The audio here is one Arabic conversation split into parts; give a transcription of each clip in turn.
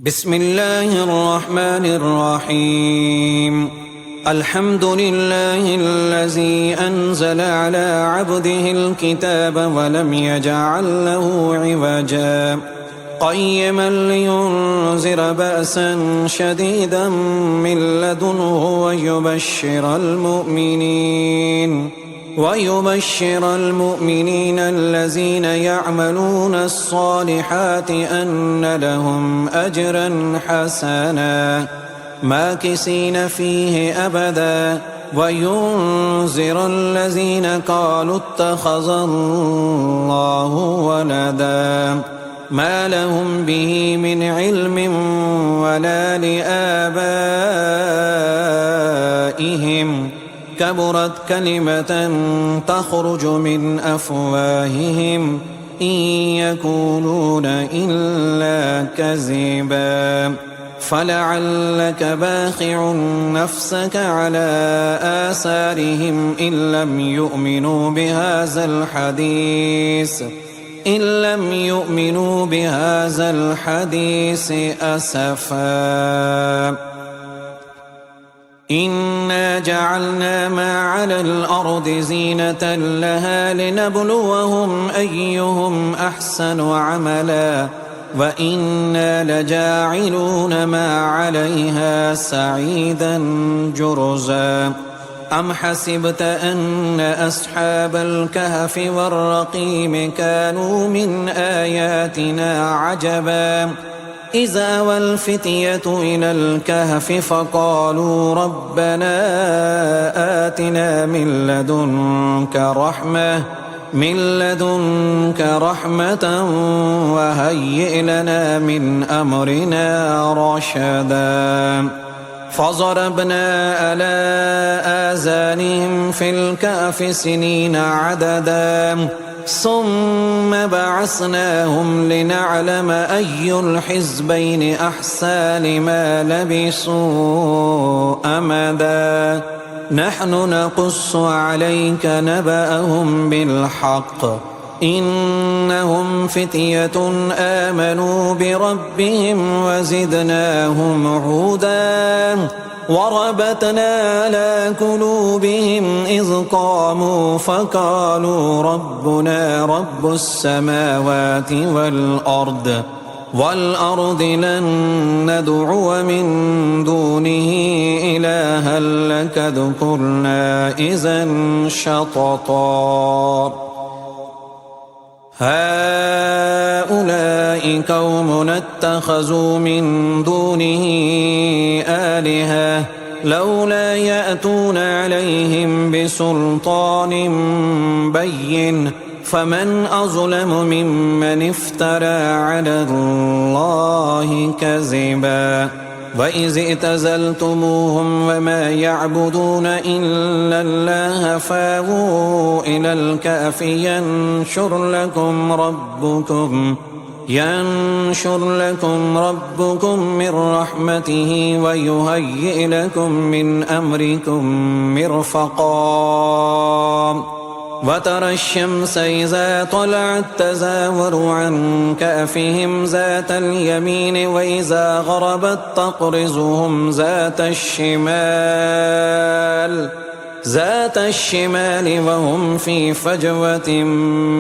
بسم الله الرحمن الرحيم. الحمد لله الذي أنزل على عبده الكتاب ولم يجعل له عوجا قيما لينذر بأسا شديدا من لدنه ويبشر المؤمنين الذين يعملون الصالحات أن لهم أجرا حسنا ماكثين فيه أبدا وينذر الذين قالوا اتخذ الله ولدا ما لهم به من علم ولا لآبائهم كبرت كلمة تخرج من أفواههم إن يقولون إلا كذبا فلعلك باخع نفسك على آثارهم إن لم يؤمنوا بهذا الحديث أسفا. إنا جعلنا ما على الأرض زينة لها لنبلوهم أيهم أحسن عملا وإنا لجاعلون ما عليها سعيدا جرزا. أم حسبت أن أصحاب الكهف والرقيم كانوا من آياتنا عجبا إذ أوى الفتية إلى الكهف فقالوا ربنا آتنا من لدنك رحمة وهيئ لنا من أمرنا رشدا. فضربنا على آذانهم في الكهف سنين عددا ثم بعثناهم لنعلم أي الحزبين أحصى لما لبثوا أمدا. نحن نقص عليك نبأهم بالحق إنهم فتية آمنوا بربهم وزدناهم هدى وربطنا على قلوبهم إذ قاموا فقالوا ربنا رب السماوات والأرض لن ندعو من دونه إلها لقد قلنا إذا شططا. هؤلاء قوم اتخذوا من دونه آلهة لولا يأتون عليهم بسلطان بين فمن أظلم ممن افترى على الله كذبا. وإذ اعتزلتموهم وما يعبدون إلا الله فاووا إلى الكهف ينشر لكم ربكم من رحمته ويهيئ لكم من أمركم مرفقا. وترى الشمس إذا طلعت تزاور عن كهفهم ذات اليمين وإذا غربت تقرضهم ذات الشمال وهم في فجوة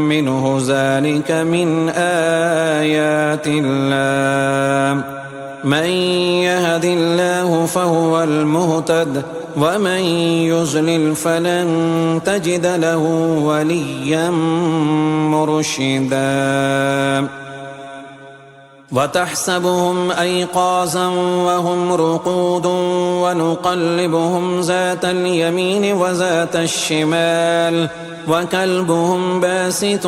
منه ذلك من آيات الله. من يهد الله فهو المهتد ومن يضلل فلن تجد له وليا مرشدا. وتحسبهم أيقاظا وهم رقود ونقلبهم ذات اليمين وذات الشمال وكلبهم باسط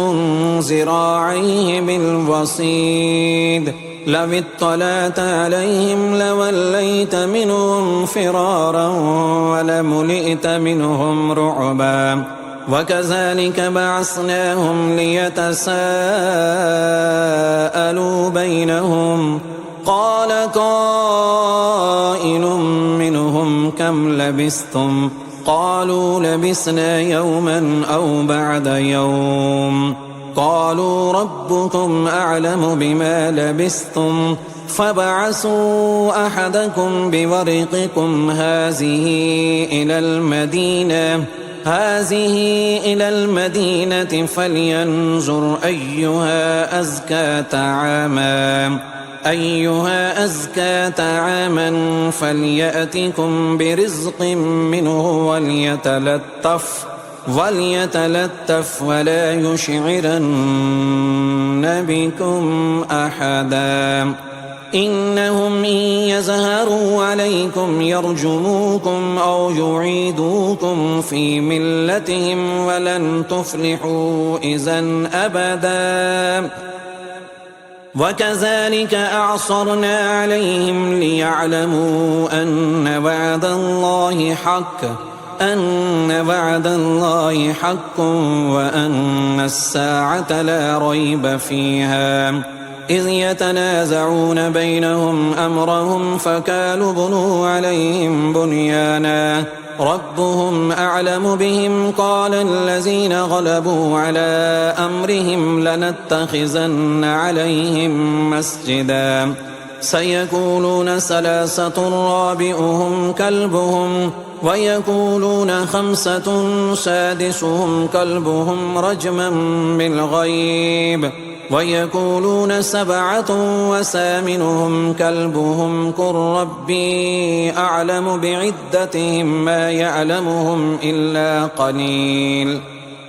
ذراعيه بالوصيد لو اطلعت عليهم لوليت منهم فرارا ولملئت منهم رعبا. وكذلك بعثناهم ليتساءلوا بينهم قال قائل منهم كم لبثتم قالوا لبثنا يوما أو بعد يوم قالوا ربكم أعلم بما لبثتم فابعثوا أحدكم بورقكم هذه إلى المدينة فلينظر أيها أزكى طعاما فليأتكم برزق منه وليتلطف ولا يشعرن بكم أحدا إنهم إن يظهروا عليكم يرجموكم أو يعيدوكم في ملتهم ولن تفلحوا إذا أبدا وكذلك أعصرنا عليهم ليعلموا أن وعد الله حق وأن الساعة لا ريب فيها إذ يتنازعون بينهم أمرهم فقالوا بنوا عليهم بنيانا ربهم أعلم بهم قال الذين غلبوا على أمرهم لنتخذن عليهم مسجدا سيقولون ثلاثة رابعهم كلبهم ويقولون خمسة سادسهم كلبهم رجما بالغيب ويقولون سبعة وثامنهم كلبهم قل ربي أعلم بعدتهم ما يعلمهم إلا قليل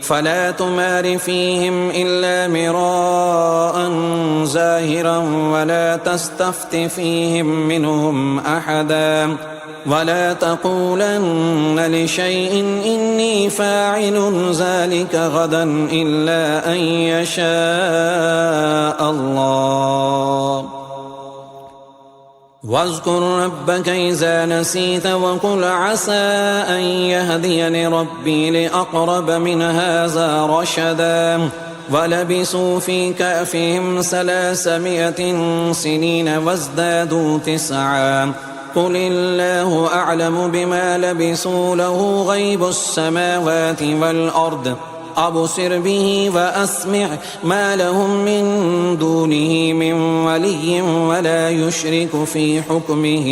فلا تمار فيهم إلا مراء ظاهرا ولا تستفت فيهم منهم أحدا ولا تقولن لشيء إني فاعل ذلك غدا إلا أن يشاء الله واذكر ربك إذا نسيت وقل عسى أن يهديني ربي لأقرب من هذا رشدا ولبثوا في كهفهم 300 سنين وازدادوا 9 قل الله أعلم بما لبثوا له غيب السماوات والأرض أبصر به وأسمع ما لهم من دونه من ولي ولا يشرك في حكمه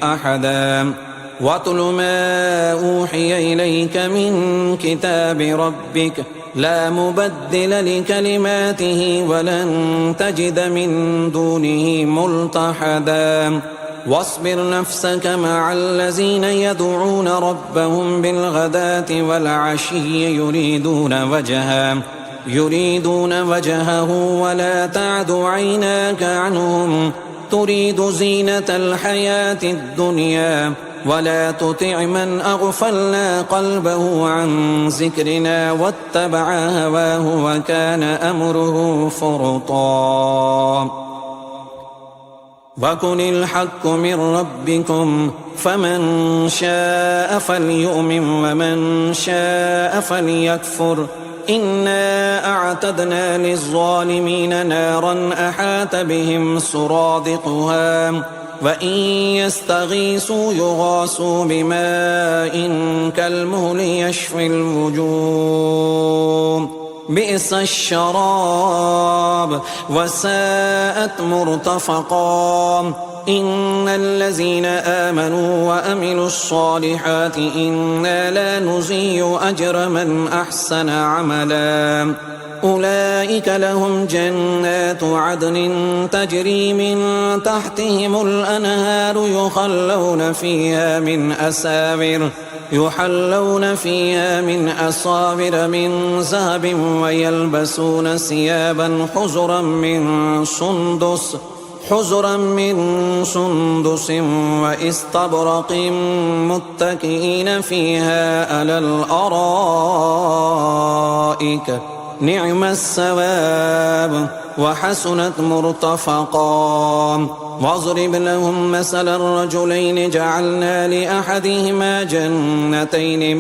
أحدا واتل ما أوحي إليك من كتاب ربك لا مبدل لكلماته ولن تجد من دونه ملتحدا واصبر نفسك مع الذين يدعون ربهم بالغداة والعشي يريدون وجهه ولا تعد عيناك عنهم تريد زينة الحياة الدنيا ولا تطع من أغفلنا قلبه عن ذكرنا واتبع هواه وكان أمره فرطا وقل الحق من ربكم فمن شاء فليؤمن ومن شاء فليكفر إنا أعتدنا للظالمين نارا أحاط بهم سرادقها وإن يستغيثوا يغاثوا بماء كالمهل يشفي الوجوه بئس الشراب وساءت مرتفقا إن الذين آمنوا وأملوا الصالحات إنا لا نضيع أجر من أحسن عملا أولئك لهم جنات عدن تجري من تحتهم الأنهار يحلون فيها من أساور من ذهب ويلبسون ثيابا حزرا من سندس واستبرق متكئين فيها على الأرائك نعم الثواب وحسنت مرتفقا واضرب لهم مثل الرجلين جعلنا لأحدهما جنتين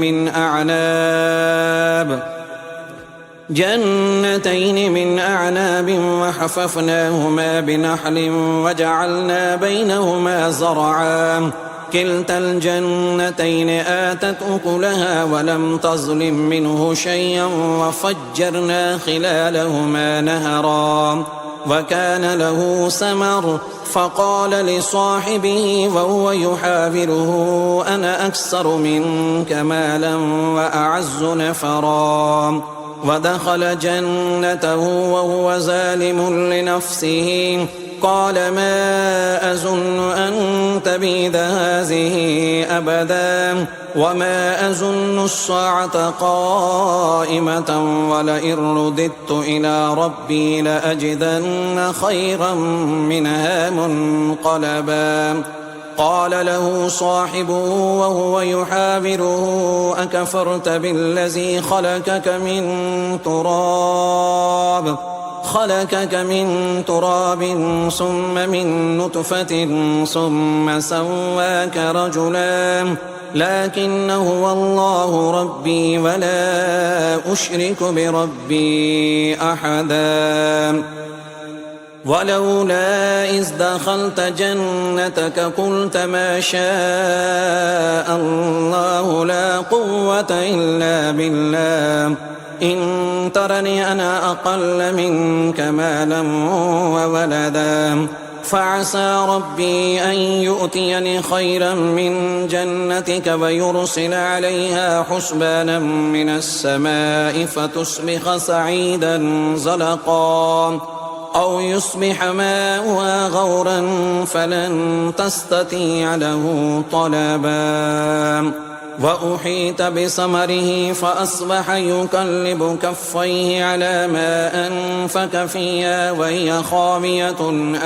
من أعناب وحففناهما بنخل وجعلنا بينهما زرعا كلتا الجنتين آتت أكلها ولم تظلم منه شيئا وفجرنا خلالهما نهرا وكان له ثمر فقال لصاحبه وهو يحاوره أنا أكثر منك مالا وأعز نفرا ودخل جنته وهو ظالم لنفسه قال ما أظن أن تبيد هذه أبدا وما أظن الساعة قائمة ولئن رددت إلى ربي لأجدن خيرا منها منقلبا قال له صاحبه وهو يحاوره أكفرت بالذي خلقك من تراب ثم من نطفة ثم سواك رجلا لكن هو الله ربي ولا أشرك بربي أحدا ولولا إذ دخلت جنتك قلت ما شاء الله لا قوة إلا بالله إن ترني أنا أقل منك مالا وولدا فعسى ربي أن يؤتيني خيرا من جنتك ويرسل عليها حسبانا من السماء فتصبح صعيدا زلقا أو يصبح ماؤها غورا فلن تستطيع له طلبا وأحيط بثمره فأصبح يقلب كفيه على ما أنفق فيها وهي خاوية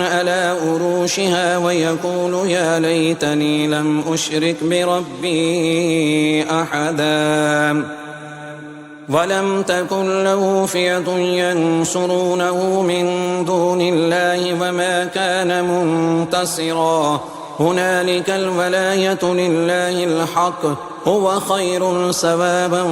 على أروشها ويقول يا ليتني لم أشرك بربي أحدا ولم تكن له فئة ينصرونه من دون الله وما كان منتصرا هنالك الولاية لله الحق هو خير ثوابا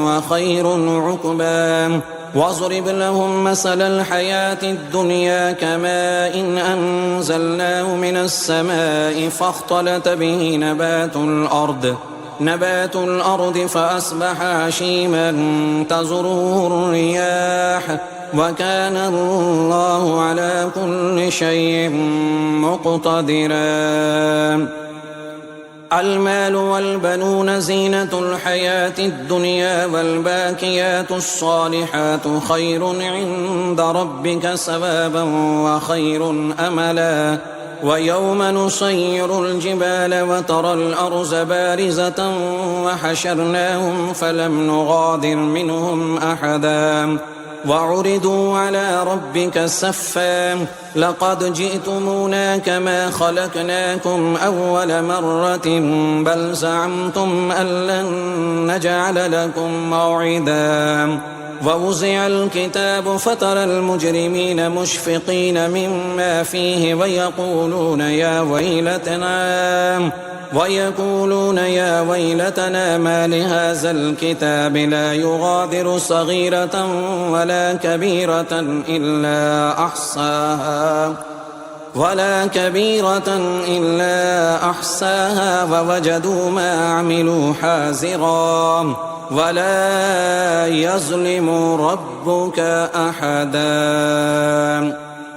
وخير عقبا واضرب لهم مثل الحياة الدنيا كماء إن أنزلناه من السماء فاختلط به نبات الأرض فأصبح هشيما تذروه الرياح وكان الله على كل شيء مقتدرا المال والبنون زينة الحياة الدنيا والباقيات الصالحات خير عند ربك ثوابا وخير أملا ويوم نسير الجبال وترى الأرض بارزة وحشرناهم فلم نغادر منهم أحدا وعرضوا على ربك صفا لقد جئتمونا كما خلقناكم أول مرة بل زعمتم أن لن نجعل لكم موعدا ووزع الكتاب فترى المجرمين مشفقين مما فيه ويقولون يا ويلتنا ما لهذا الكتاب لا يغادر صغيرة ولا كبيرة إلا أحصاها ووجدوا ما عملوا حاضرا ولا يظلم ربك أحدا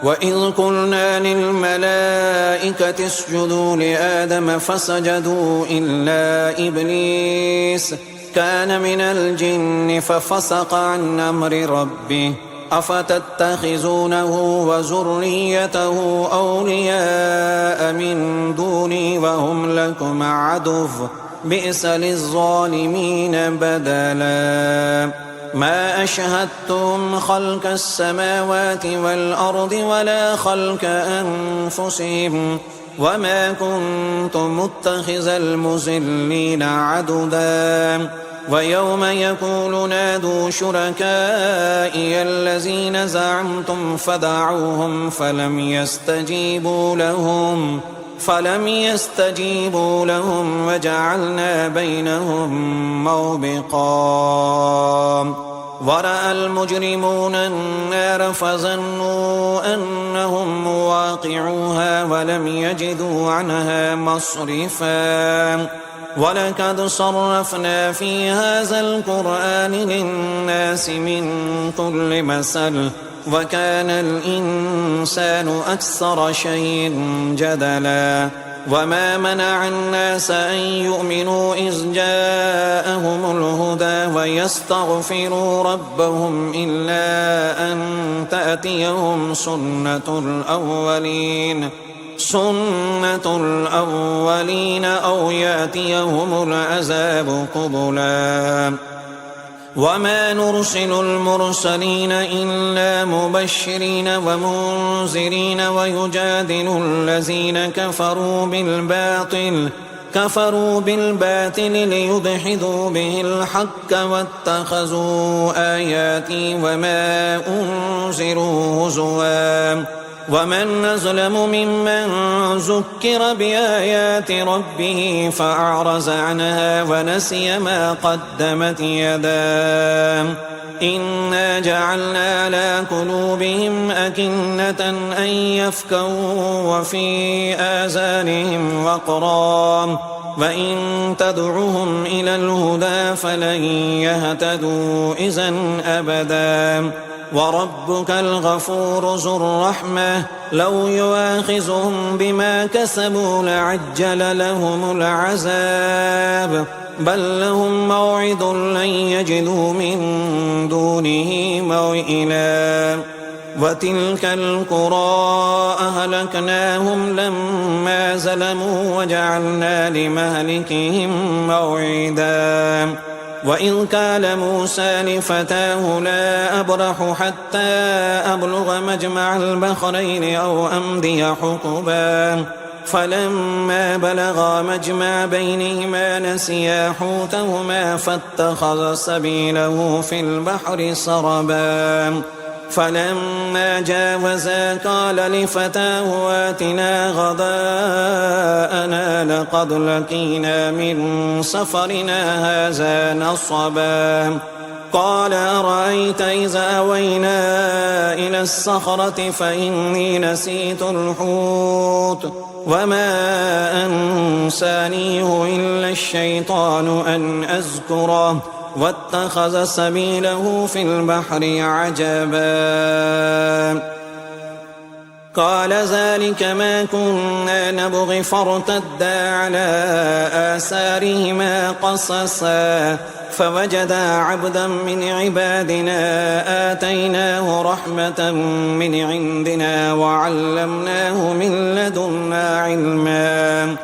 وإذ قلنا للملائكة اسجدوا لآدم فسجدوا إلا إبليس كان من الجن ففسق عن أمر ربه أفتتخذونه وذريته أولياء من دوني وهم لكم عدو بئس للظالمين بدلا ما أشهدتم خلق السماوات والأرض ولا خلق أنفسهم وما كنت متخذ المضلين عضدا ويوم يقول نادوا شركائي الذين زعمتم فدعوهم فلم يستجيبوا لهم وجعلنا بينهم موبقا ورأى المجرمون النار فظنوا أنهم مواقعوها ولم يجدوا عنها مصرفا ولقد صرفنا في هذا القرآن للناس من كل مثل وكان الإنسان أكثر شيء جدلا وما منع الناس أن يؤمنوا إذ جاءهم الهدى ويستغفروا ربهم إلا أن تأتيهم سنة الأولين أو يأتيهم العذاب قبلا وما نرسل المرسلين إلا مبشرين ومنذرين ويجادل الذين كفروا بالباطل ليدحضوا به الحق واتخذوا آياتي وما أنذروا هزوا ومن أظلم ممن ذكر بآيات ربه فأعرض عنها ونسي ما قدمت يداه إنا جعلنا على قلوبهم أكنة أن يفقهوا وفي آذانهم وقرا وإن تدعهم إلى الهدى فلن يهتدوا إذا أبدا وربك الغفور ذو الرحمة لو يؤاخذهم بما كسبوا لعجل لهم العذاب بل لهم موعد لن يجدوا من دونه موئلا وتلك القرى أهلكناهم لما ظلموا وجعلنا لمهلكهم موعدا وإذ قال موسى لفتاه لا أبرح حتى أبلغ مجمع البحرين أو أمضي حقبا فلما بلغا مجمع بينهما نسيا حوتهما فاتخذ سبيله في البحر سربا فلما جاوزا قال لفتاه آتنا غداءنا لقد لقينا من سفرنا هذا نصبا قال أرأيت إذا أوينا إلى الصخرة فإني نسيت الحوت وما أنسانيه إلا الشيطان أن أذكره واتخذ سبيله في البحر عجبا قال ذلك ما كنا نبغي فارتدا على آثارهما قصصا فوجدا عبدا من عبادنا آتيناه رحمة من عندنا وعلمناه من لدنا علما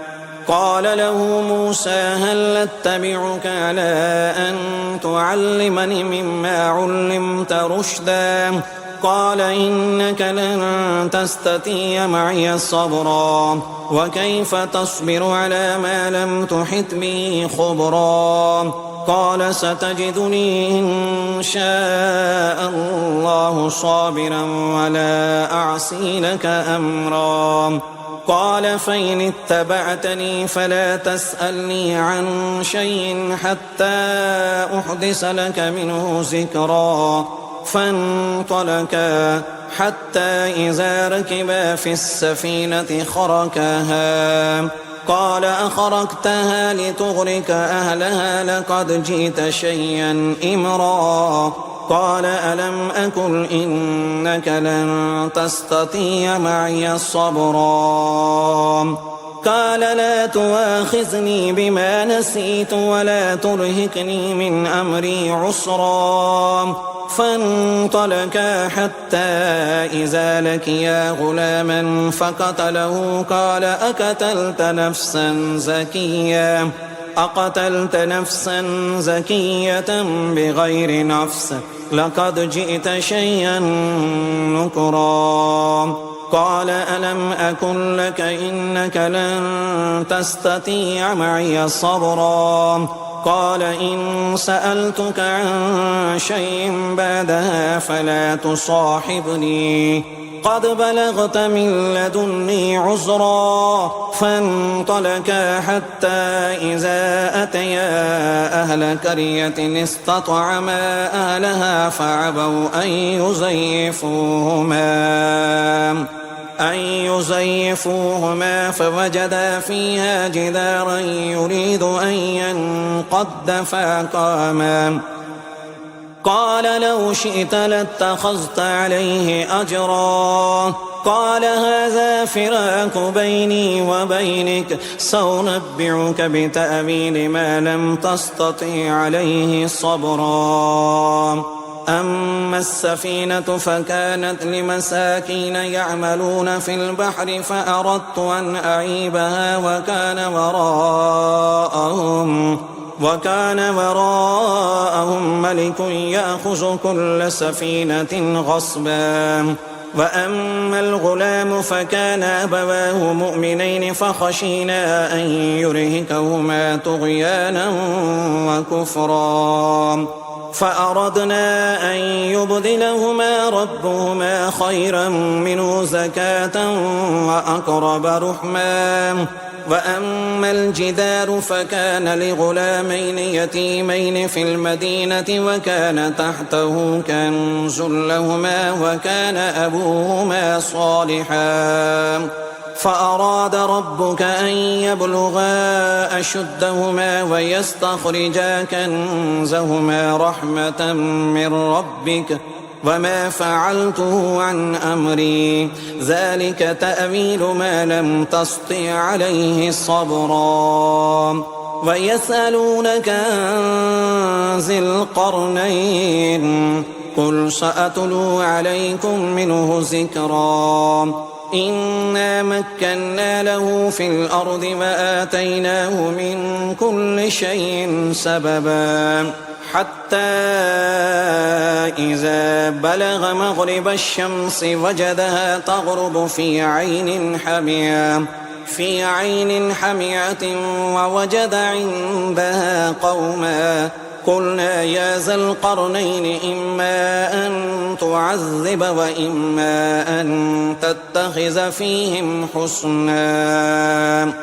قال له موسى هل أتبعك على أن تعلمني مما علمت رشدا قال إنك لن تستطيع معي صبرا وكيف تصبر على ما لم تحط به خبرا قال ستجدني إن شاء الله صابرا ولا أعصي لك أمرا قال فإن اتبعتني فلا تسألني عن شيء حتى أحدث لك منه ذكرا فانطلقا حتى إذا ركبا في السفينة خرقها قال أخرقتها لتغرق أهلها لقد جئت شيئا إمرا قال ألم أقل إنك لن تستطيع معي صبرا قال لا تؤاخذني بما نسيت ولا ترهقني من أمري عسرا فانطلقا حتى إذا لقيا غلاما فقتله قال أقتلت نفسا زكية بغير نفس لقد جئت شيئا نكرا قال ألم أكن لك إنك لن تستطيع معي صبرا قال إن سألتك عن شيء بعدها فلا تصاحبني قد بلغت من لدني عذرا فانطلقا حتى إذا أتيا أهل قرية استطعما أهلها فعبوا أن ليزيفوهما فوجدا فيها جدارا يريد أن ينقض فأقاما قال لو شئت لاتخذت عليه أجرا قال هذا فراق بيني وبينك سأنبئك بتأويل ما لم تستطع عليه صبرا أما السفينة فكانت لمساكين يعملون في البحر فأردت أن أعيبها وكان وراءهم ملك يأخذ كل سفينة غصبا وأما الغلام فكان أبواه مؤمنين فخشينا أن يرهقهما طغيانا وكفرا فأردنا أن يبدلهما ربهما خيرا منه زكاة وأقرب رحما وأما الجدار فكان لغلامين يتيمين في المدينة وكان تحته كنز لهما وكان أبوهما صالحا فأراد ربك أن يبلغا أشدهما ويستخرجا كنزهما رحمة من ربك وما فعلته عن أمري ذلك تأويل ما لم تسطع عليه صبرا ويسألونك عن ذي القرنين قل سأتلو عليكم منه ذكرا إنا مكنا له في الأرض وآتيناه من كل شيء سببا حتى إذا بلغ مغرب الشمس وجدها تغرب في عين حمية ووجد عندها قوما قلنا يا ذا القرنين إما أن تعذب وإما أن تتخذ فيهم حسنا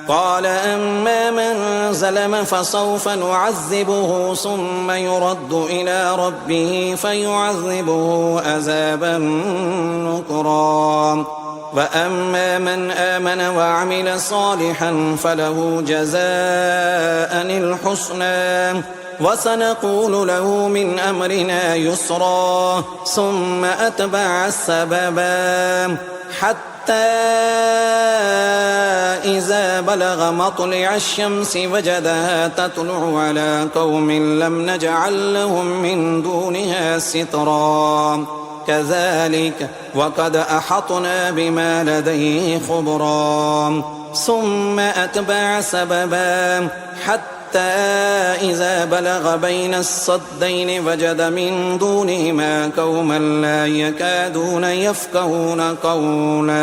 قال أما من ظلم فسوف نعذبه ثم يرد إلى ربه فيعذبه عذابا نكرا وأما من آمن وعمل صالحا فله جزاء الحسنى وسنقول له من أمرنا يسرا ثم أتبع السببا حتى إذا بلغ مطلع الشمس وجدها تطلع على قوم لم نجعل لهم من دونها سترا كذلك وقد أحطنا بما لديه خبرا ثم أتبع سببا حتى إذا بلغ بين الصدين وجد من دونهما قوما لا يكادون يفقهون قولا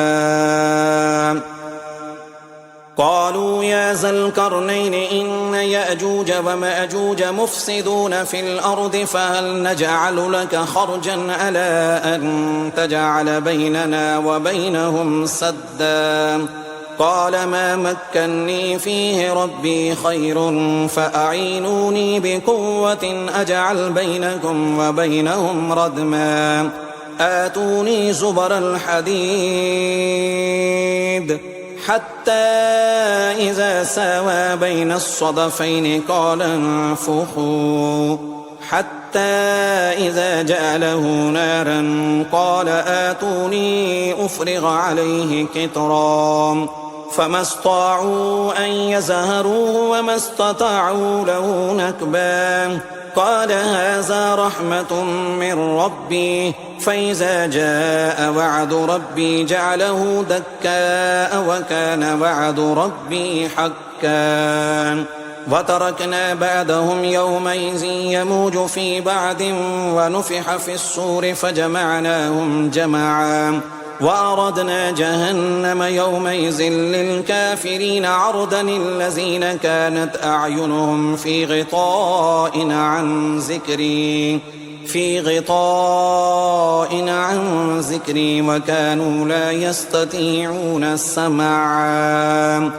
قالوا يا ذا القرنين إن يأجوج ومأجوج مفسدون في الأرض فهل نجعل لك خرجا على أن تجعل بيننا وبينهم سدا قال ما مكني فيه ربي خير فأعينوني بقوة أجعل بينكم وبينهم ردما آتوني زبر الحديد حتى إذا ساوى بين الصدفين قال انفخوا حتى إذا جعله نارا قال آتوني أفرغ عليه قطرا فما استطاعوا أن يزهروه وما استطاعوا له نكبا قال هذا رحمة من ربي فإذا جاء وعد ربي جعله دكاء وكان وعد ربي حقا وتركنا بعدهم يومئذ يموج في بعد ونفح في الصور فجمعناهم جمعا وأردنا جهنم يومئذ للكافرين عرضا الذين كانت أعينهم في غطاء عن ذكري وكانوا لا يستطيعون سمعا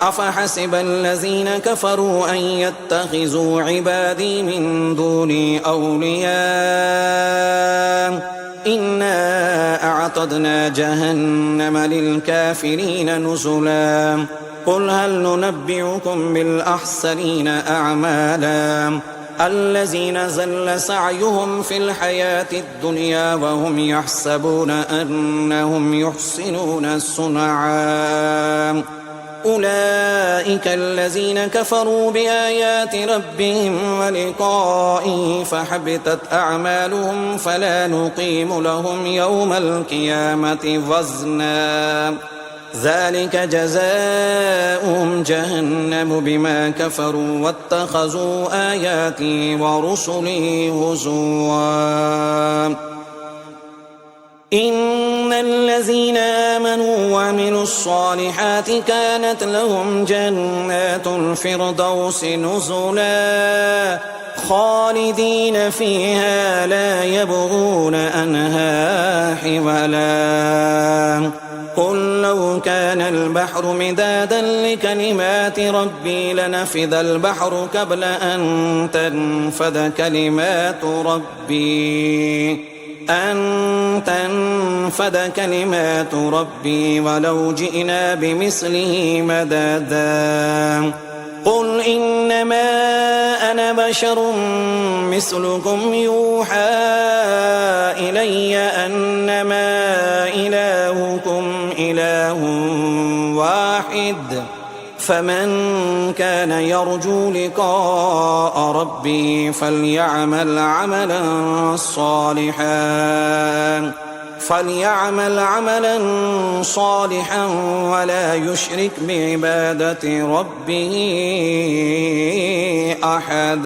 أفحسب الذين كفروا أن يتخذوا عبادي من دوني أولياء إنا أعتدنا جهنم للكافرين نزلا قل هل ننبئكم بالأخسرين أعمالا الذين زل سعيهم في الحياة الدنيا وهم يحسبون أنهم يحسنون صنعا أولئك الذين كفروا بآيات ربهم ولقائه فحبطت أعمالهم فلا نقيم لهم يوم القيامة وزنا ذلك جزاؤهم جهنم بما كفروا واتخذوا آياتي ورسلي هزوا إن الذين آمنوا وعملوا الصالحات كانت لهم جنات الفردوس نزلا خالدين فيها لا يبغون عنها حولا قل لو كان البحر مدادا لكلمات ربي لنفد البحر قبل أن تنفد كلمات ربي ولو جئنا بمثله مددا قل إنما أنا بشر مثلكم يوحى إلي أنما إلهكم إله واحد فمن كان يرجو لقاء ربه فليعمل عملا صالحا ولا يشرك بعبادة ربه أحد.